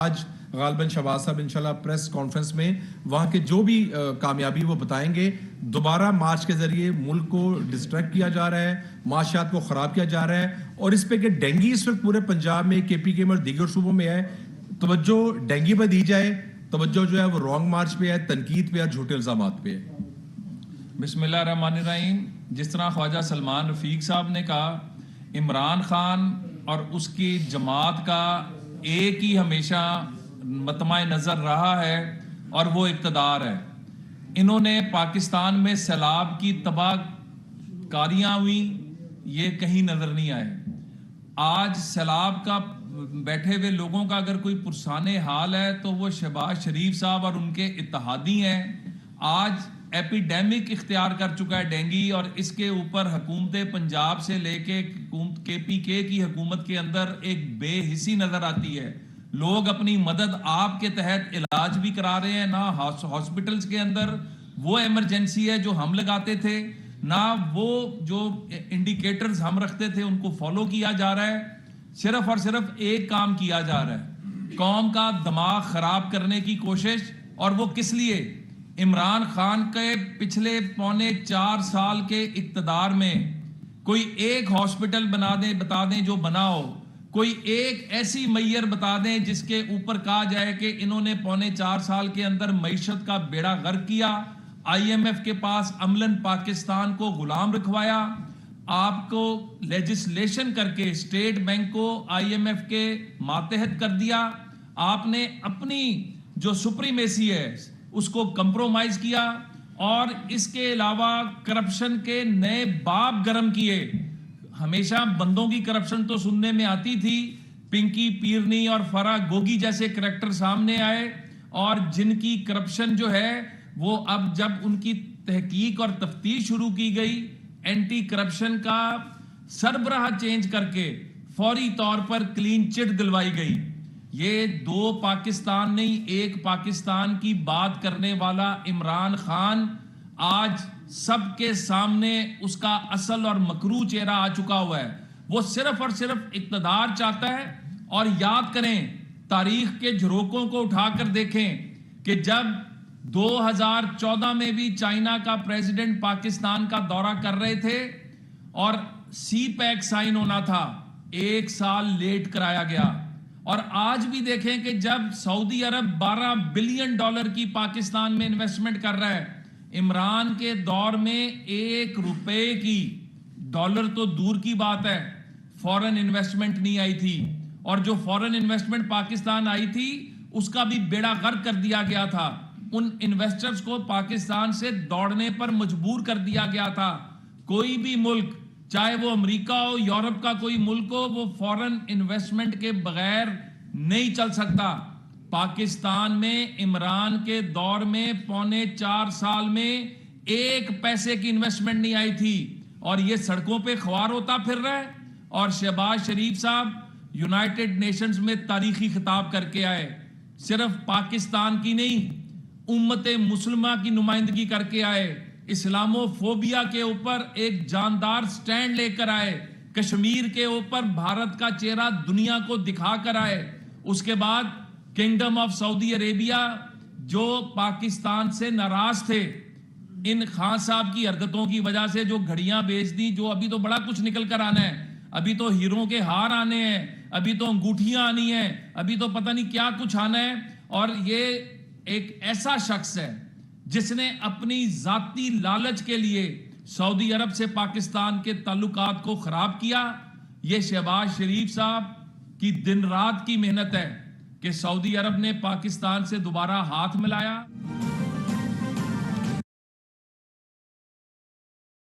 آج غالباً شہباز صاحب انشاءاللہ پریس کانفرنس میں وہاں کے جو بھی کامیابی وہ بتائیں گے. دوبارہ مارچ کے ذریعے ملک کو ڈسٹریکٹ کیا جا رہا ہے, معاشیات کو خراب کیا جا رہا ہے, اور اس پہ کہ ڈینگی اس وقت پورے پنجاب میں کے پی کے میں اور دیگر صوبوں میں ہے. توجہ ڈینگی پہ دی جائے, توجہ جو ہے وہ رانگ مارچ پہ ہے, تنقید پہ ہے, جھوٹے الزامات پہ ہے. بسم اللہ الرحمن الرحیم. جس طرح خواجہ سلمان رفیق صاحب نے کہا, عمران خان اور اس کی جماعت کا ایک ہی ہمیشہ مطمع نظر رہا ہے اور وہ اقتدار ہے. انہوں نے پاکستان میں سیلاب کی تباہ کاریاں ہوئیں, یہ کہیں نظر نہیں آئے. آج سیلاب کا بیٹھے ہوئے لوگوں کا اگر کوئی پرسان حال ہے تو وہ شہباز شریف صاحب اور ان کے اتحادی ہیں. آج ایپیڈیمک اختیار کر چکا ہے ڈینگی, اور اس کے اوپر حکومت پنجاب سے لے کے کے پی کے کی حکومت کے اندر ایک بے حسی نظر آتی ہے. لوگ اپنی مدد آپ کے تحت علاج بھی کرا رہے ہیں, نہ ہاسپٹلز کے اندر وہ ایمرجنسی ہے جو ہم لگاتے تھے, نہ وہ جو انڈیکیٹرز ہم رکھتے تھے ان کو فالو کیا جا رہا ہے. صرف اور صرف ایک کام کیا جا رہا ہے, قوم کا دماغ خراب کرنے کی کوشش. اور وہ کس لیے؟ عمران خان کے پچھلے 4.25 سال کے اقتدار میں کوئی ایک ہاسپٹل بتا دیں جو بنا ہو, کوئی ایک ایسی میئر بتا دیں جس کے اوپر کہا جائے کہ انہوں نے 4.25 سال کے اندر معیشت کا بیڑا غرق کیا, آئی ایم ایف کے پاس عملاً پاکستان کو غلام رکھوایا, آپ کو لیجسلیشن کر کے اسٹیٹ بینک کو آئی ایم ایف کے ماتحت کر دیا, آپ نے اپنی جو سپریمیسی ہے اس کو کمپرومائز کیا, اور اس کے علاوہ کرپشن کے نئے باب گرم کیے. ہمیشہ بندوں کی کرپشن تو سننے میں آتی تھی, پنکی پیرنی اور فرا گوگی جیسے کریکٹر سامنے آئے, اور جن کی کرپشن جو ہے وہ اب جب ان کی تحقیق اور تفتیش شروع کی گئی, اینٹی کرپشن کا سربراہ چینج کر کے فوری طور پر کلین چٹ دلوائی گئی. یہ دو پاکستان نہیں, ایک پاکستان کی بات کرنے والا عمران خان آج سب کے سامنے اس کا اصل اور مکروہ چہرہ آ چکا ہوا ہے. وہ صرف اور صرف اقتدار چاہتا ہے. اور یاد کریں, تاریخ کے جھروکوں کو اٹھا کر دیکھیں کہ جب 2014 میں بھی چائنا کا پریزیڈنٹ پاکستان کا دورہ کر رہے تھے اور سی پیک سائن ہونا تھا, 1 سال لیٹ کرایا گیا. اور آج بھی دیکھیں کہ جب سعودی عرب $12 بلین کی پاکستان میں انویسٹمنٹ کر رہا ہے, عمران کے دور میں 1 روپے کی, ڈالر تو دور کی بات ہے, فورن انویسٹمنٹ نہیں آئی تھی. اور جو فورن انویسٹمنٹ پاکستان آئی تھی اس کا بھی بیڑا غرق کر دیا گیا تھا. ان انویسٹرز کو پاکستان سے دوڑنے پر مجبور کر دیا گیا تھا. کوئی بھی ملک, چاہے وہ امریکہ ہو, یورپ کا کوئی ملک ہو, وہ فورن انویسٹمنٹ کے بغیر نہیں چل سکتا. پاکستان میں عمران کے دور میں 4.25 سال میں 1 پیسے کی انویسٹمنٹ نہیں آئی تھی, اور یہ سڑکوں پہ خوار ہوتا پھر رہا ہے. اور شہباز شریف صاحب یونائٹڈ نیشنز میں تاریخی خطاب کر کے آئے, صرف پاکستان کی نہیں, امت مسلمہ کی نمائندگی کر کے آئے, اسلامو فوبیا کے اوپر ایک جاندار سٹینڈ لے کر آئے, کشمیر کے اوپر بھارت کا چہرہ دنیا کو دکھا کر آئے. اس کے بعد کنگڈم آف سعودی عربیہ جو پاکستان سے ناراض تھے, ان خان صاحب کی حرکتوں کی وجہ سے جو گھڑیاں بیچ دی, جو ابھی تو بڑا کچھ نکل کر آنا ہے, ابھی تو ہیروں کے ہار آنے ہیں, ابھی تو انگوٹھیاں آنی ہیں, ابھی تو پتہ نہیں کیا کچھ آنا ہے. اور یہ ایک ایسا شخص ہے جس نے اپنی ذاتی لالچ کے لیے سعودی عرب سے پاکستان کے تعلقات کو خراب کیا. یہ شہباز شریف صاحب کی دن رات کی محنت ہے کہ سعودی عرب نے پاکستان سے دوبارہ ہاتھ ملایا.